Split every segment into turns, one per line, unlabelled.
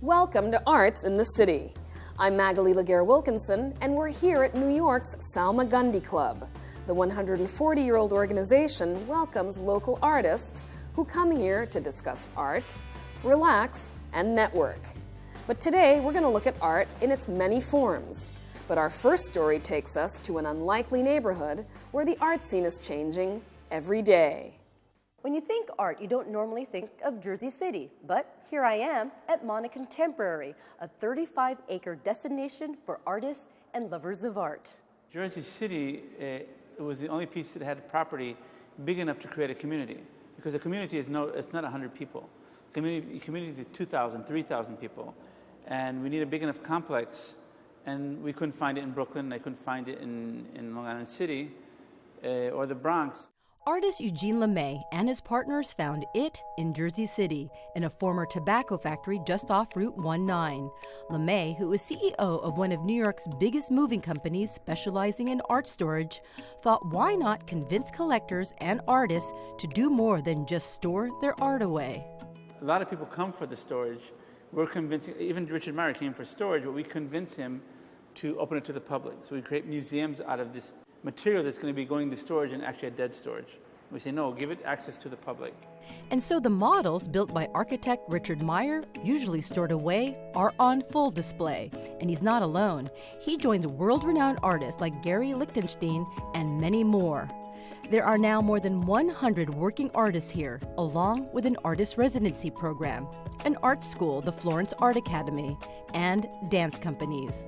Welcome to Arts in the City. I'm Magalie Laguerre-Wilkinson, and we're here at New York's Salmagundi Club. The 140-year-old organization welcomes local artists who come here to discuss art, relax, and network. But today we're going to look at art in its many forms. But our first story takes us to an unlikely neighborhood where the art scene is changing every day.
When you think art, you don't normally think of Jersey City, but here I am at Moth Contemporary, a 35-acre destination for artists and lovers of art.
Jersey City it was the only piece that had property big enough to create a community, because a community is it's not 100 people. Communities is 2,000, 3,000 people, and we need a big enough complex, and we couldn't find it in Brooklyn, I couldn't find it in Long Island City or the Bronx.
Artist Eugene LeMay and his partners found it in Jersey City, in a former tobacco factory just off Route 19. LeMay, who is CEO of one of New York's biggest moving companies specializing in art storage, thought why not convince collectors and artists to do more than just store their art away.
A lot of people come for the storage. We're convincing, even Richard Meier came for storage, but we convince him to open it to the public. So we create museums out of this material that's going to be going to storage and actually a dead storage. We say, no, give it access to the public.
And so the models built by architect Richard Meier, usually stored away, are on full display. And he's not alone. He joins world-renowned artists like Gary Lichtenstein and many more. There are now more than 100 working artists here, along with an artist residency program, an art school, the Florence Art Academy, and dance companies.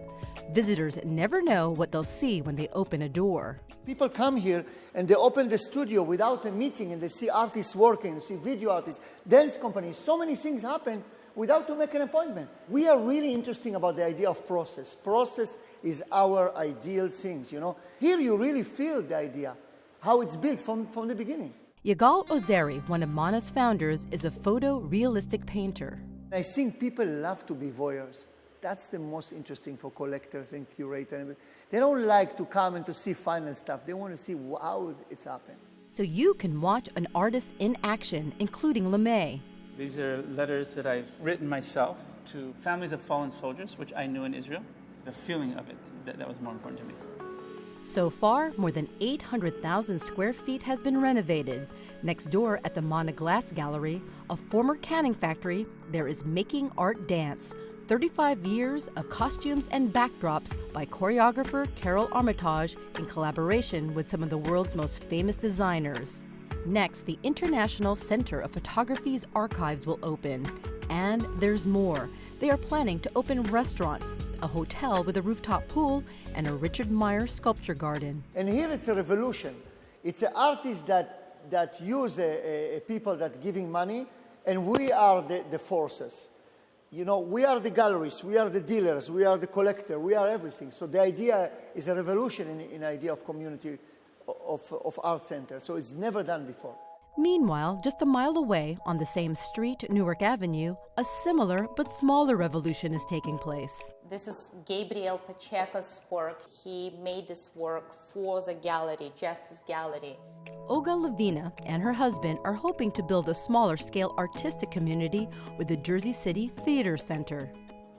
Visitors never know what they'll see when they open a door.
People come here and they open the studio without a meeting, and they see artists working, see video artists, dance companies. So many things happen without to make an appointment. We are really interested about the idea of process. Process is our ideal things, you know. Here you really feel the idea, how it's built from the beginning.
Yigal Ozeri, one of Moth's founders, is a photorealistic painter.
I think people love to be voyeurs. That's the most interesting for collectors and curators. They don't like to come and to see final stuff. They want to see how it's happened.
So you can watch an artist in action, including LeMay.
These are letters that I've written myself to families of fallen soldiers, which I knew in Israel. The feeling of it, that was more important to me.
So far, more than 800,000 square feet has been renovated. Next door at the Moth Glass Gallery, a former canning factory, there is Making Art Dance, 35 years of costumes and backdrops by choreographer Carol Armitage in collaboration with some of the world's most famous designers. Next, the International Center of Photography's archives will open. And there's more. They are planning to open restaurants, a hotel with a rooftop pool, and a Richard Meier sculpture garden.
And here it's a revolution. It's an artist that use people that giving money, and we are the forces. You know, we are the galleries, we are the dealers, we are the collector, we are everything. So the idea is a revolution in idea of community, of art center. So it's never done before.
Meanwhile, just a mile away on the same street, Newark Avenue, a similar but smaller revolution is taking place.
This is Gabriel Pacheco's work. He made this work for the gallery, Justice Gallery.
Olga Levina and her husband are hoping to build a smaller-scale artistic community with the Jersey City Theater Center.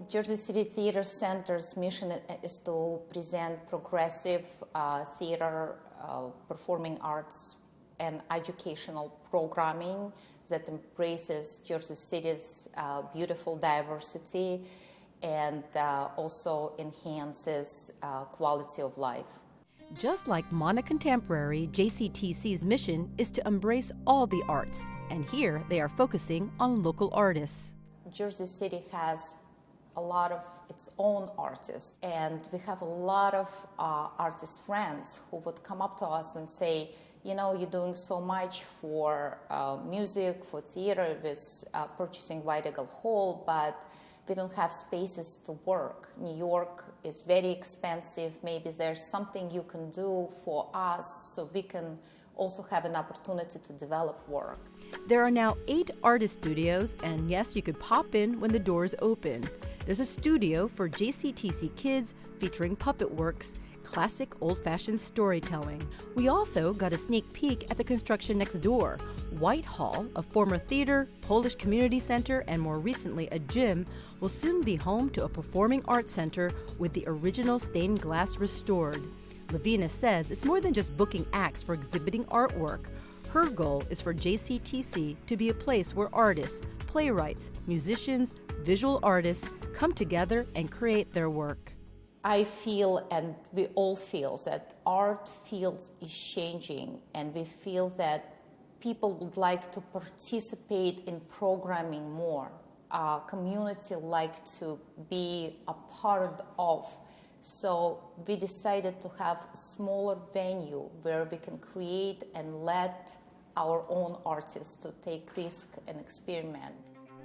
Jersey City Theater Center's mission is to present progressive theater, performing arts, and educational programming that embraces Jersey City's beautiful diversity and also enhances quality of life.
Just like Moth Contemporary, JCTC's mission is to embrace all the arts, and here they are focusing on local artists.
Jersey City has a lot of its own artists, and we have a lot of artist friends who would come up to us and say, you know, you're doing so much for music, for theater, with purchasing White Eagle Hall, but we don't have spaces to work. New York is very expensive. Maybe there's something you can do for us so we can also have an opportunity to develop work.
There are now 8 artist studios, and yes, you could pop in when the doors open. There's a studio for JCTC kids featuring puppet works, classic old-fashioned storytelling. We also got a sneak peek at the construction next door. Whitehall, a former theater, Polish community center, and more recently a gym, will soon be home to a performing arts center with the original stained glass restored. Lavina says it's more than just booking acts for exhibiting artwork. Her goal is for JCTC to be a place where artists, playwrights, musicians, visual artists come together and create their work.
I feel, and we all feel, that art field is changing, and we feel that people would like to participate in programming more. Our community like to be a part of. So we decided to have a smaller venue where we can create and let our own artists to take risk and experiment.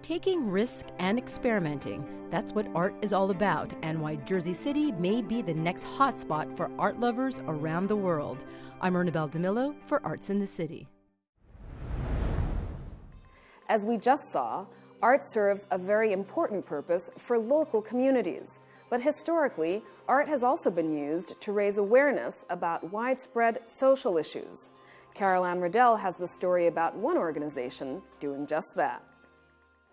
Taking risk and experimenting, that's what art is all about, and why Jersey City may be the next hotspot for art lovers around the world. I'm Ernabel Demillo for Arts in the City.
As we just saw, art serves a very important purpose for local communities. But historically, art has also been used to raise awareness about widespread social issues. Anne Riddell has the story about one organization doing just that.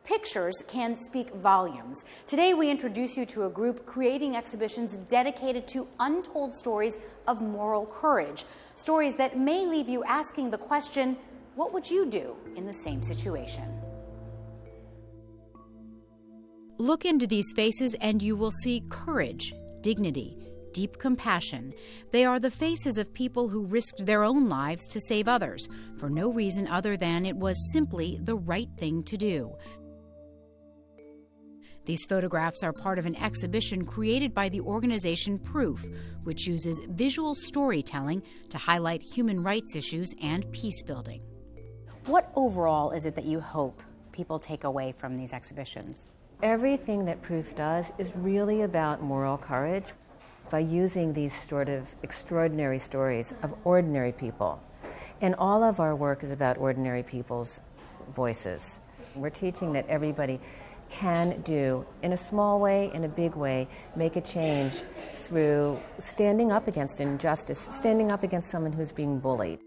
Pictures can speak volumes. Today we introduce you to a group creating exhibitions dedicated to untold stories of moral courage. Stories that may leave you asking the question, what would you do in the same situation?
Look into these faces and you will see courage, dignity, deep compassion. They are the faces of people who risked their own lives to save others for no reason other than it was simply the right thing to do. These photographs are part of an exhibition created by the organization Proof, which uses visual storytelling to highlight human rights issues and peace building.
What overall is it that you hope people take away from these exhibitions?
Everything that Proof does is really about moral courage by using these sort of extraordinary stories of ordinary people. And all of our work is about ordinary people's voices. We're teaching that everybody can do, in a small way, in a big way, make a change through standing up against injustice, standing up against someone who's being bullied.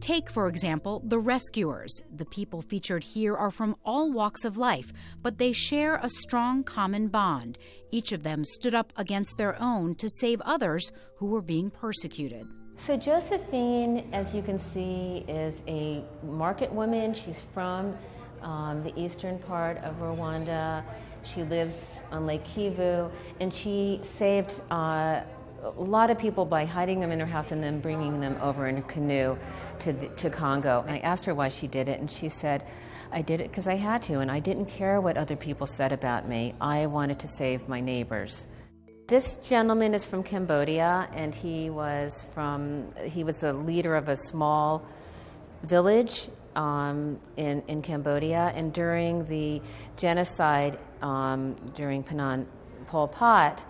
Take, for example, the rescuers. The people featured here are from all walks of life, but they share a strong common bond. Each of them stood up against their own to save others who were being persecuted.
So Josephine, as you can see, is a market woman. She's from the eastern part of Rwanda. She lives on Lake Kivu, and she saved a lot of people by hiding them in her house and then bringing them over in a canoe to Congo. And I asked her why she did it, and she said, I did it because I had to, and I didn't care what other people said about me. I wanted to save my neighbors. This gentleman is from Cambodia, and he was the leader of a small village in Cambodia, and during the genocide during Pol Pot,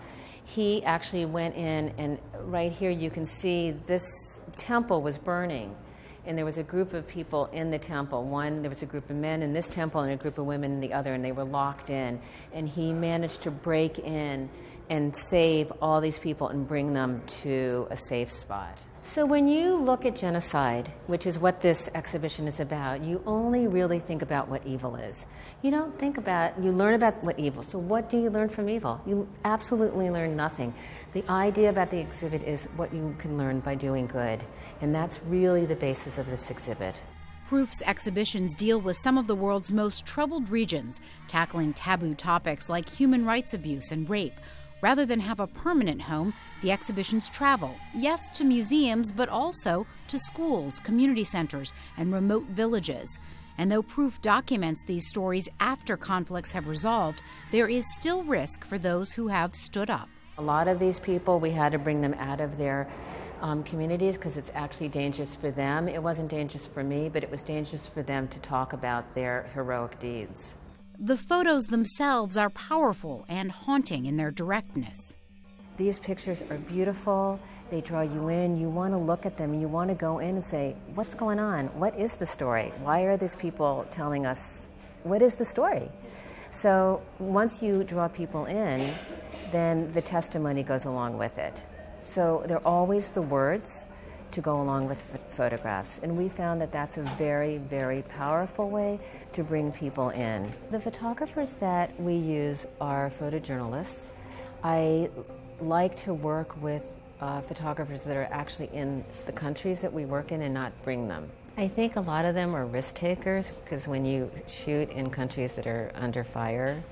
he actually went in, and right here you can see this temple was burning, and there was a group of people in the temple. There was a group of men in this temple and a group of women in the other, and they were locked in, and he managed to break in and save all these people and bring them to a safe spot. So when you look at genocide, which is what this exhibition is about, you only really think about what evil is. You don't think about, you learn about what evil. So what do you learn from evil? You absolutely learn nothing. The idea about the exhibit is what you can learn by doing good. And that's really the basis of this exhibit.
Proof's exhibitions deal with some of the world's most troubled regions, tackling taboo topics like human rights abuse and rape. Rather than have a permanent home, the exhibitions travel, yes, to museums, but also to schools, community centers, and remote villages. And though Proof documents these stories after conflicts have resolved, there is still risk for those who have stood up.
A lot of these people, we had to bring them out of their communities because it's actually dangerous for them. It wasn't dangerous for me, but it was dangerous for them to talk about their heroic deeds.
The photos themselves are powerful and haunting in their directness.
These pictures are beautiful. They draw you in. You want to look at them. You want to go in and say, what's going on? What is the story? Why are these people telling us, what is the story? So once you draw people in, then the testimony goes along with it. So there are always the words to go along with photographs. And we found that that's a very, very powerful way to bring people in. The photographers that we use are photojournalists. I like to work with photographers that are actually in the countries that we work in and not bring them. I think a lot of them are risk takers, because when you shoot in countries that are under fire,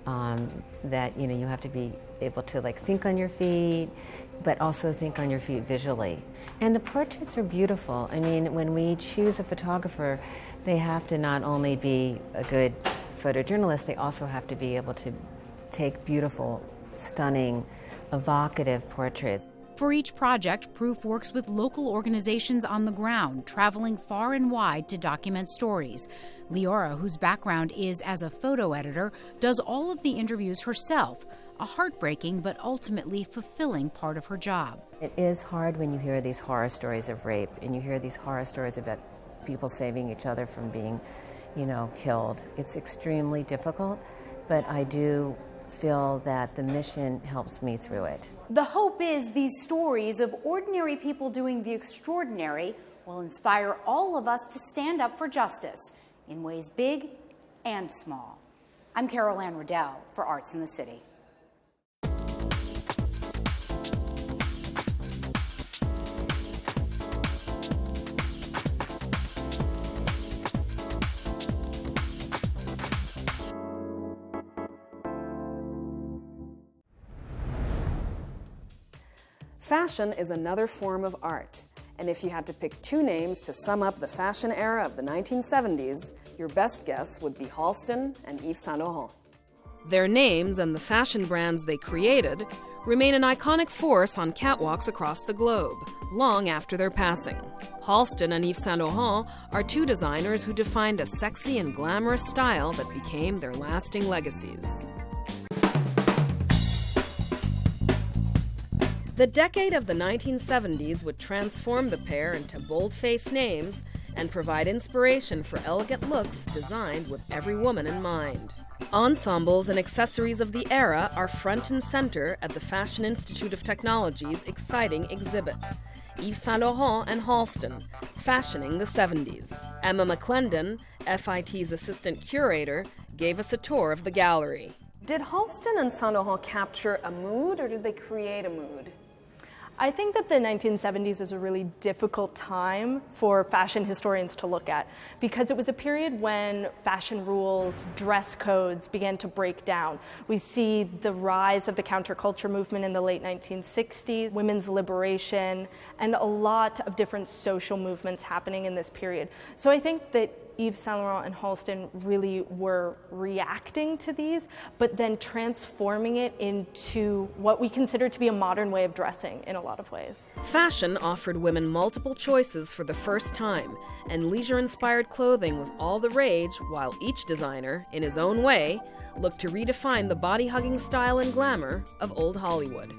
that you have to be able to think on your feet, but also think on your feet visually. And the portraits are beautiful. I mean, when we choose a photographer, they have to not only be a good photojournalist, they also have to be able to take beautiful, stunning, evocative portraits.
For each project, Proof works with local organizations on the ground, traveling far and wide to document stories. Leora, whose background is as a photo editor, does all of the interviews herself, a heartbreaking but ultimately fulfilling part of her job.
It is hard when you hear these horror stories of rape and you hear these horror stories about people saving each other from being, killed. It's extremely difficult, but I do feel that the mission helps me through it.
The hope is these stories of ordinary people doing the extraordinary will inspire all of us to stand up for justice in ways big and small. I'm Anne Riddell for Arts in the City.
Fashion is another form of art, and if you had to pick two names to sum up the fashion era of the 1970s, your best guess would be Halston and Yves Saint Laurent. Their names and the fashion brands they created remain an iconic force on catwalks across the globe, long after their passing. Halston and Yves Saint Laurent are two designers who defined a sexy and glamorous style that became their lasting legacies. The decade of the 1970s would transform the pair into bold-faced names and provide inspiration for elegant looks designed with every woman in mind. Ensembles and accessories of the era are front and center at the Fashion Institute of Technology's exciting exhibit, Yves Saint Laurent and Halston, Fashioning the 70s. Emma McClendon, FIT's assistant curator, gave us a tour of the gallery. Did Halston and Saint Laurent capture a mood, or did they create a mood?
I think that the 1970s is a really difficult time for fashion historians to look at, because it was a period when fashion rules, dress codes began to break down. We see the rise of the counterculture movement in the late 1960s, women's liberation, and a lot of different social movements happening in this period. So I think that Yves Saint Laurent and Halston really were reacting to these, but then transforming it into what we consider to be a modern way of dressing in a lot of ways.
Fashion offered women multiple choices for the first time, and leisure-inspired clothing was all the rage, while each designer, in his own way, looked to redefine the body-hugging style and glamour of old Hollywood.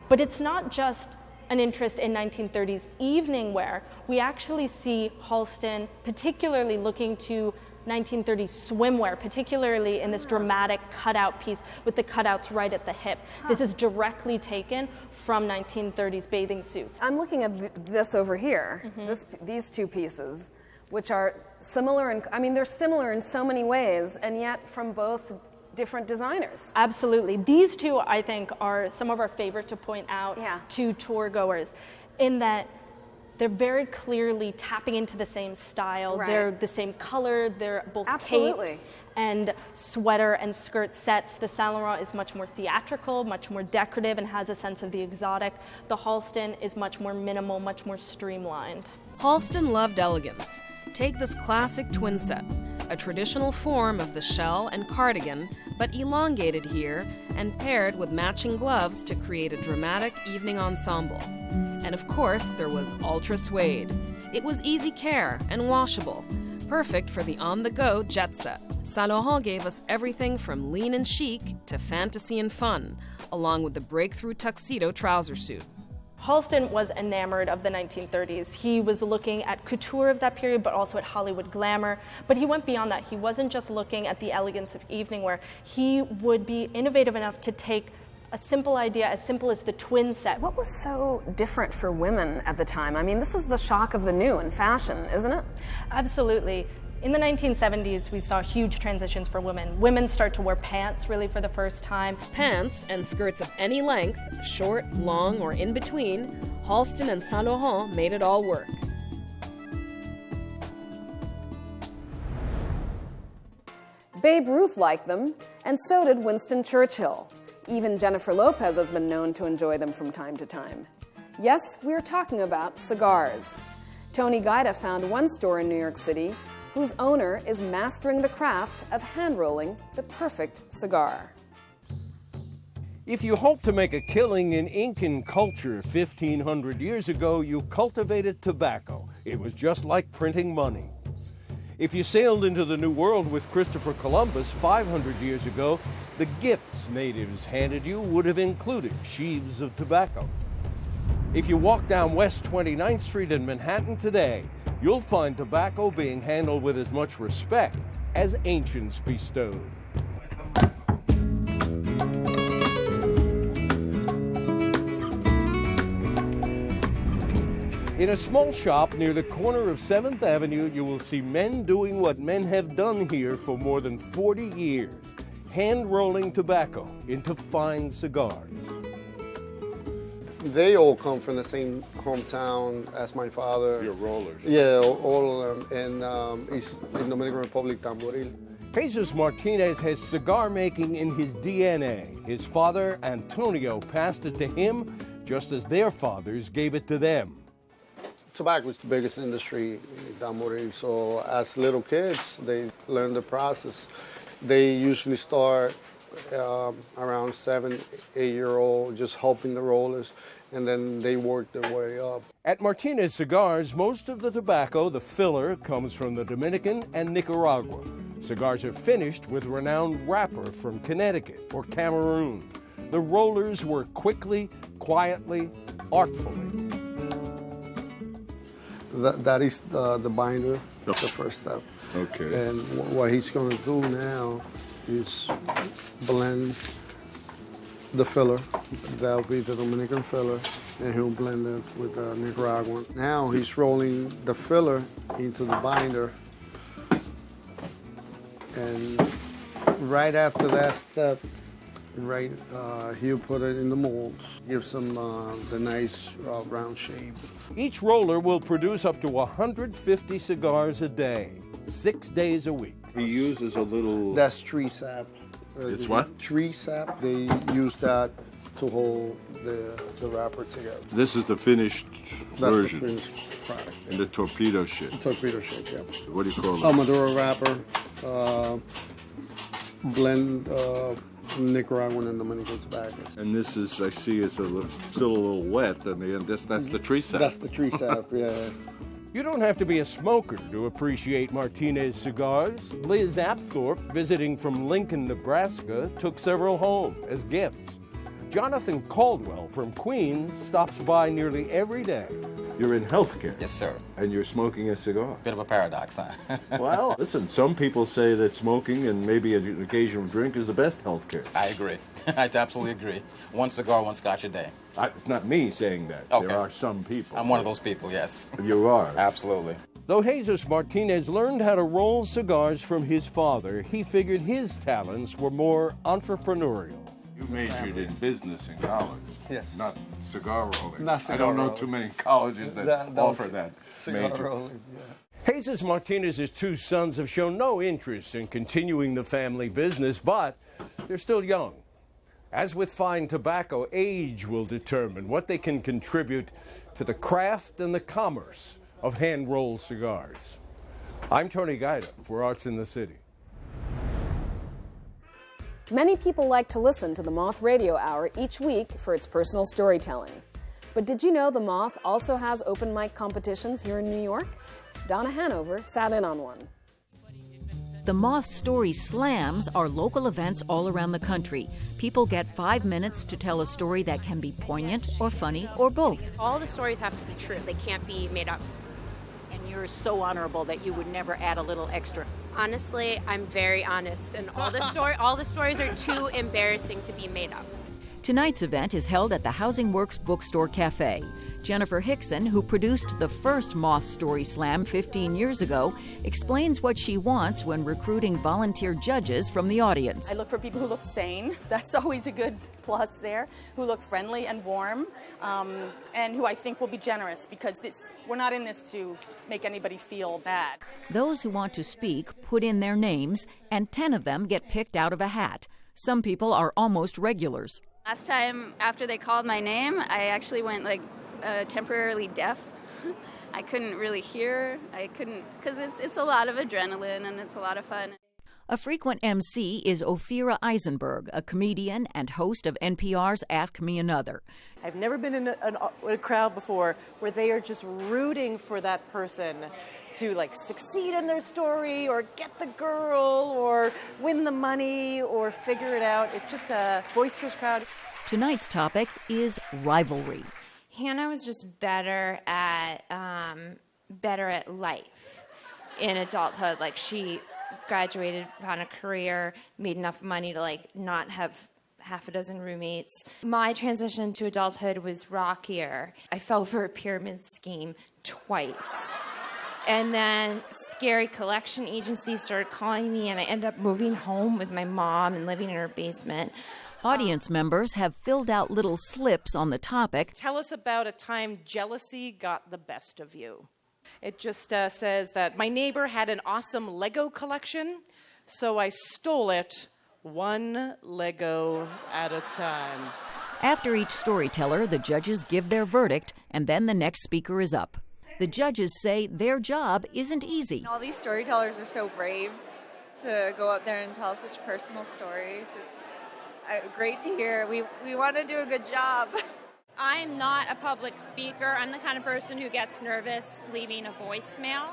But it's not just an interest in 1930s evening wear. We actually see Halston particularly looking to 1930s swimwear, particularly in this dramatic cutout piece with the cutouts right at the hip. This is directly taken from 1930s bathing suits.
I'm looking at this over here, these two pieces, which are similar, and they're similar in so many ways, and yet from both different designers.
Absolutely. These two, I think, are some of our favorite to point out to tour goers, in that they're very clearly tapping into the same style. Right. They're the same color. They're both capes and sweater and skirt sets. The Saint Laurent is much more theatrical, much more decorative, and has a sense of the exotic. The Halston is much more minimal, much more streamlined.
Halston loved elegance. Take this classic twin set, a traditional form of the shell and cardigan, but elongated here and paired with matching gloves to create a dramatic evening ensemble. And of course, there was ultra suede. It was easy care and washable, perfect for the on-the-go jet set. Saint Laurent gave us everything from lean and chic to fantasy and fun, along with the breakthrough tuxedo trouser suit.
Halston was enamored of the 1930s. He was looking at couture of that period, but also at Hollywood glamour. But he went beyond that. He wasn't just looking at the elegance of evening wear. He would be innovative enough to take A simple idea, as simple as the twin set.
What was so different for women at the time? I mean, this is the shock of the new in fashion, isn't it?
Absolutely. In the 1970s, we saw huge transitions for women. Women start to wear pants really for the first time.
Pants and skirts of any length, short, long, or in between, Halston and Saint Laurent made it all work. Babe Ruth liked them, and so did Winston Churchill. Even Jennifer Lopez has been known to enjoy them from time to time. Yes, we are talking about cigars. Tony Guida found one store in New York City whose owner is mastering the craft of hand-rolling the perfect cigar.
If you hope to make a killing in Incan culture 1,500 years ago, you cultivated tobacco. It was just like printing money. If you sailed into the New World with Christopher Columbus 500 years ago, the gifts natives handed you would have included sheaves of tobacco. If you walk down West 29th Street in Manhattan today, you'll find tobacco being handled with as much respect as ancients bestowed. In a small shop near the corner of 7th Avenue, you will see men doing what men have done here for more than 40 years, hand-rolling tobacco into fine cigars.
They all come from the same hometown as my father.
Your rollers.
Yeah, all of them. And he's in Dominican Republic, Tamboril.
Jesus Martinez has cigar making in his DNA. His father, Antonio, passed it to him just as their fathers gave it to them.
Tobacco is the biggest industry in Tamboril. So as little kids, they learn the process. They usually start around 7, 8-year-old, just helping the rollers, and then they work their way up.
At Martinez Cigars, most of the tobacco, the filler, comes from the Dominican and Nicaragua. Cigars are finished with renowned wrapper from Connecticut or Cameroon. The rollers work quickly, quietly, artfully.
That is the binder, the first step.
Okay.
And what he's going to do now is blend the filler. That'll be the Dominican filler, and he'll blend it with the Nicaraguan. Now he's rolling the filler into the binder, and right after that step, he'll put it in the molds, gives them the nice round shape.
Each roller will produce up to 150 cigars a day, 6 days a week.
He uses a little...
That's tree sap.
It's what?
Tree sap. They use that to hold the wrapper together.
This is the finished version.
That's the finished product.
And the torpedo shit.
Torpedo shit, yeah.
What do you call it?
Maduro wrapper, blend Nicaraguan and Dominican tobacco.
And this is, I see, it's still a little wet, and that's the tree sap.
That's the tree sap, yeah.
You don't have to be a smoker to appreciate Martinez cigars. Liz Apthorpe, visiting from Lincoln, Nebraska, took several home as gifts. Jonathan Caldwell from Queens stops by nearly every day.
You're in healthcare.
Yes, sir.
And you're smoking a cigar.
Bit of a paradox, huh?
Well, listen, some people say that smoking and maybe an occasional drink is the best healthcare.
I agree. I absolutely agree. One cigar, one scotch a day.
It's not me saying that.
Okay.
There are some people.
I'm one of those people, yes.
You are?
Absolutely.
Though Jesus Martinez learned how to roll cigars from his father, he figured his talents were more entrepreneurial.
You majored in business in college.
Yes.
Not cigar rolling.
Not cigar
I don't know
rolling.
too many colleges that offer that
cigar
major.
rolling, yeah.
Jesus Martinez's two sons have shown no interest in continuing the family business, but they're still young. As with fine tobacco, age will determine what they can contribute to the craft and the commerce of hand-rolled cigars. I'm Tony Guida for Arts in the City.
Many people like to listen to the Moth Radio Hour each week for its personal storytelling. But did you know the Moth also has open mic competitions here in New York? Donna Hanover sat in on one.
The Moth Story Slams are local events all around the country. People get 5 minutes to tell a story that can be poignant or funny or both.
All the stories have to be true. They can't be made up.
And you're so honorable that you would never add a little extra.
Honestly, I'm very honest, and all the stories are too embarrassing to be made up.
Tonight's event is held at the Housing Works Bookstore Cafe. Jennifer Hickson, who produced the first Moth StorySLAM 15 years ago, explains what she wants when recruiting volunteer judges from the audience.
I look for people who look sane. That's always a good plus there. Who look friendly and warm, and who I think will be generous, because we're not in this to make anybody feel bad.
Those who want to speak put in their names, and 10 of them get picked out of a hat. Some people are almost regulars.
Last time, after they called my name, I actually went temporarily deaf. I couldn't really hear. I couldn't, because it's a lot of adrenaline and it's a lot of fun.
A frequent MC is Ophira Eisenberg, a comedian and host of NPR's Ask Me Another.
I've never been in a crowd before where they are just rooting for that person to succeed in their story or get the girl or win the money or figure it out. It's just a boisterous crowd.
Tonight's topic is rivalry.
Hannah was just better at life in adulthood. She graduated, found a career, made enough money to not have half a dozen roommates. My transition to adulthood was rockier. I fell for a pyramid scheme twice. And then scary collection agencies started calling me, and I ended up moving home with my mom and living in her basement.
Audience members have filled out little slips on the topic.
Tell us about a time jealousy got the best of you. It just says that my neighbor had an awesome Lego collection, so I stole it one Lego at a time.
After each storyteller, the judges give their verdict, and then the next speaker is up. The judges say their job isn't easy.
All these storytellers are so brave to go out there and tell such personal stories. It's great to hear. We want to do a good job.
I'm not a public speaker. I'm the kind of person who gets nervous leaving a voicemail.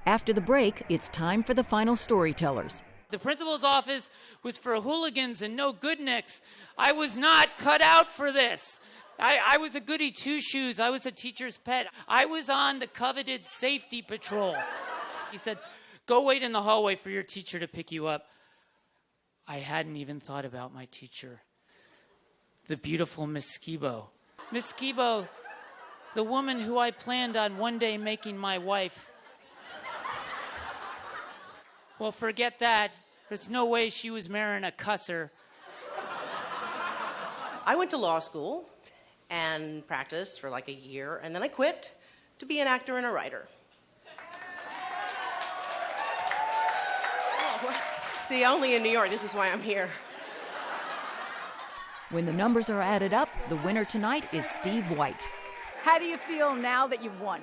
After the break, it's time for the final storytellers.
The principal's office was for hooligans and no goodniks. I was not cut out for this. I was a goody two-shoes. I was a teacher's pet. I was on the coveted safety patrol. He said, go wait in the hallway for your teacher to pick you up. I hadn't even thought about my teacher. The beautiful Miss Skibo. Miss Skibo, the woman who I planned on one day making my wife. Well, forget that. There's no way she was marrying a cusser.
I went to law school and practiced for a year, and then I quit to be an actor and a writer. See, only in New York. This is why I'm here.
When the numbers are added up, the winner tonight is Steve White.
How do you feel now that you've won?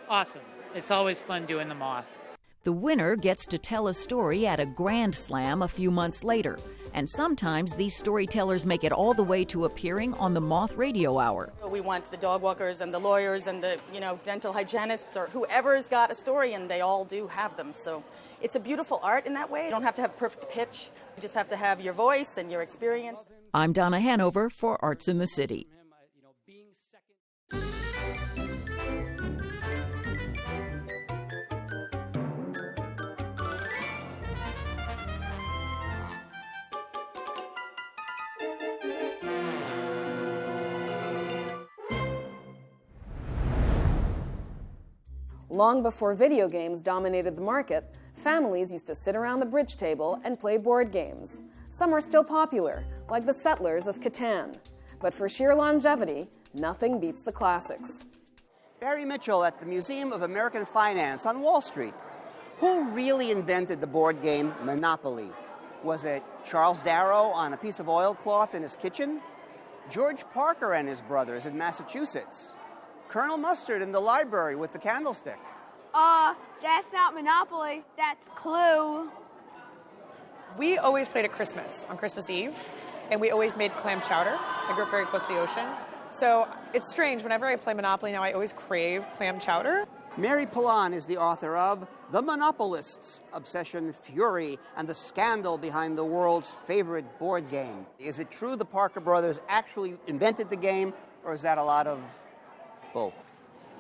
Awesome. It's always fun doing the Moth.
The winner gets to tell a story at a Grand Slam a few months later. And sometimes these storytellers make it all the way to appearing on the Moth Radio Hour.
We want the dog walkers and the lawyers and the dental hygienists or whoever's got a story, and they all do have them. So it's a beautiful art in that way. You don't have to have a perfect pitch. You just have to have your voice and your experience.
I'm Donna Hanover for Arts in the City.
Long before video games dominated the market, families used to sit around the bridge table and play board games. Some are still popular, like the Settlers of Catan. But for sheer longevity, nothing beats the classics.
Barry Mitchell at the Museum of American Finance on Wall Street. Who really invented the board game Monopoly? Was it Charles Darrow on a piece of oilcloth in his kitchen? George Parker and his brothers in Massachusetts? Colonel Mustard in the library with the candlestick?
That's not Monopoly, that's Clue.
We always played at Christmas, on Christmas Eve, and we always made clam chowder. I grew up very close to the ocean. So it's strange, whenever I play Monopoly now, I always crave clam chowder.
Mary Pilon is the author of The Monopolists, Obsession, Fury, and the Scandal Behind the World's Favorite Board Game. Is it true the Parker brothers actually invented the game, or is that a lot of bull?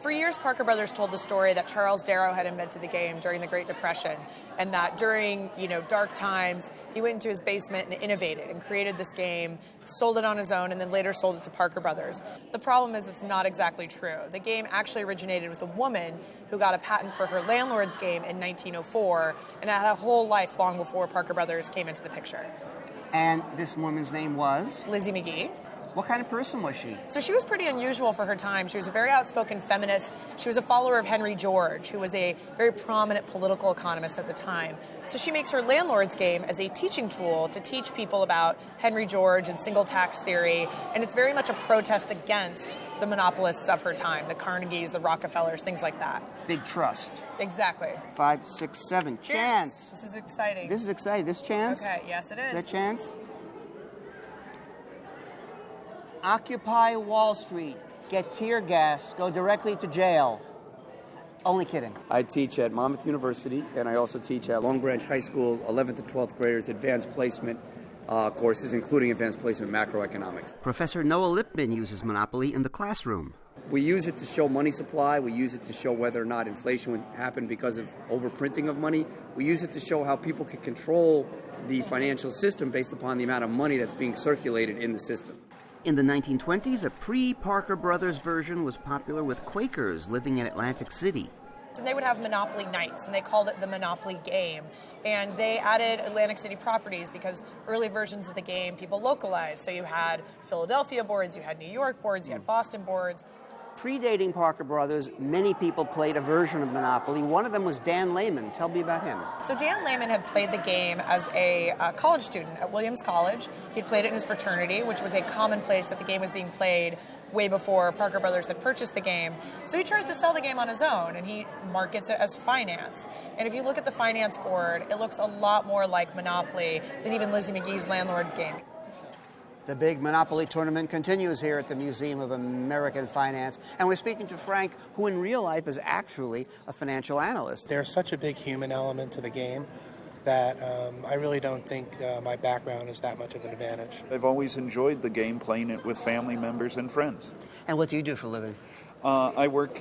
For years, Parker Brothers told the story that Charles Darrow had invented the game during the Great Depression, and that during, dark times, he went into his basement and innovated and created this game, sold it on his own, and then later sold it to Parker Brothers. The problem is it's not exactly true. The game actually originated with a woman who got a patent for her landlord's game in 1904, and had a whole life long before Parker Brothers came into the picture.
And this woman's name was?
Lizzie McGee.
What kind of person was she?
So she was pretty unusual for her time. She was a very outspoken feminist. She was a follower of Henry George, who was a very prominent political economist at the time. So she makes her landlord's game as a teaching tool to teach people about Henry George and single tax theory, and it's very much a protest against the monopolists of her time, the Carnegies, the Rockefellers, things like that.
Big trust.
Exactly.
5, 6, 7. Chance.
This is exciting.
This is exciting. This chance?
Okay, yes it is.
Is that chance? Occupy Wall Street, get tear gas, go directly to jail. Only kidding.
I teach at Monmouth University, and I also teach at Long Branch High School, 11th and 12th graders, advanced placement courses, including advanced placement macroeconomics.
Professor Noah Lipman uses Monopoly in the classroom.
We use it to show money supply. We use it to show whether or not inflation would happen because of overprinting of money. We use it to show how people can control the financial system based upon the amount of money that's being circulated in the system.
In the 1920s, a pre-Parker Brothers version was popular with Quakers living in Atlantic City.
And they would have Monopoly nights, and they called it the Monopoly game. And they added Atlantic City properties because early versions of the game people localized. So you had Philadelphia boards, you had New York boards, you had Boston boards.
Predating Parker Brothers, many people played a version of Monopoly. One of them was Dan Lehman. Tell me about him.
So Dan Lehman had played the game as a college student at Williams College. He'd played it in his fraternity, which was a common place that the game was being played way before Parker Brothers had purchased the game. So he tries to sell the game on his own, and he markets it as finance. And if you look at the finance board, it looks a lot more like Monopoly than even Lizzie McGee's landlord game.
The big Monopoly tournament continues here at the Museum of American Finance, and we're speaking to Frank, who in real life is actually a financial analyst.
There's such a big human element to the game that I really don't think my background is that much of an advantage.
I've always enjoyed the game, playing it with family members and friends.
And what do you do for a living?
I work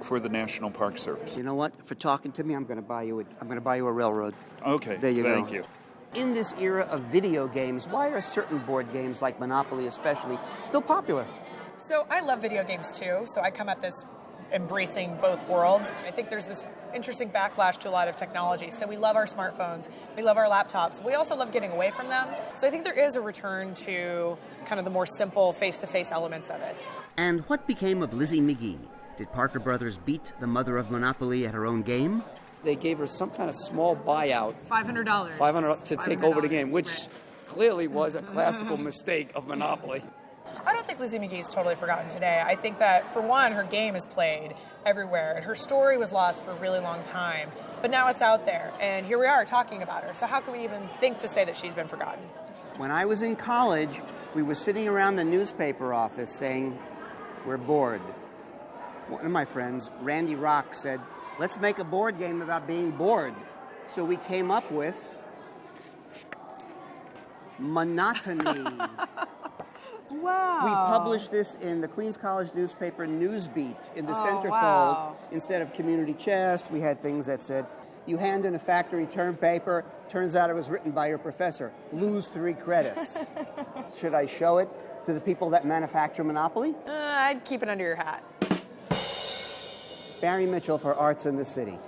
for the National Park Service.
You know what? For talking to me, I'm going to buy you a railroad.
Okay.
There you go.
Thank you.
In this era of video games, why are certain board games like Monopoly especially still popular?
So I love video games too, so I come at this embracing both worlds. I think there's this interesting backlash to a lot of technology. So we love our smartphones, we love our laptops, we also love getting away from them. So I think there is a return to kind of the more simple face-to-face elements of it.
And what became of Lizzie McGee? Did Parker Brothers beat the mother of Monopoly at her own game?
They gave her some kind of small buyout.
$500.
$500 to take over the game, which clearly was a classical mistake of Monopoly.
I don't think Lizzie McGee is totally forgotten today. I think that, for one, her game is played everywhere, and her story was lost for a really long time. But now it's out there, and here we are talking about her. So how can we even think to say that she's been forgotten?
When I was in college, we were sitting around the newspaper office saying, we're bored. One of my friends, Randy Rock, said, let's make a board game about being bored. So we came up with Monotony.
Wow.
We published this in the Queens College newspaper Newsbeat in the centerfold. Instead of community chest, we had things that said, you hand in a factory term paper, turns out it was written by your professor. Lose 3 credits. Should I show it to the people that manufacture Monopoly?
I'd keep it under your hat.
Barry Mitchell for Arts in the City.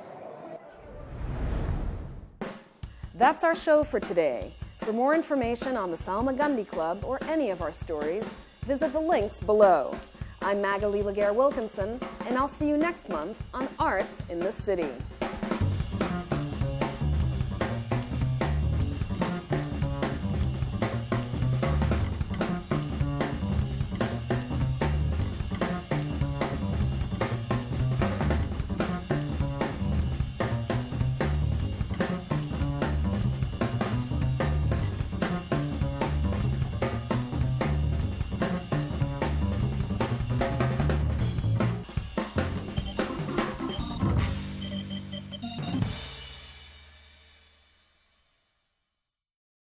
That's our show for today. For more information on the Salmagundi Club or any of our stories, visit the links below. I'm Magalie Laguerre-Wilkinson, and I'll see you next month on Arts in the City.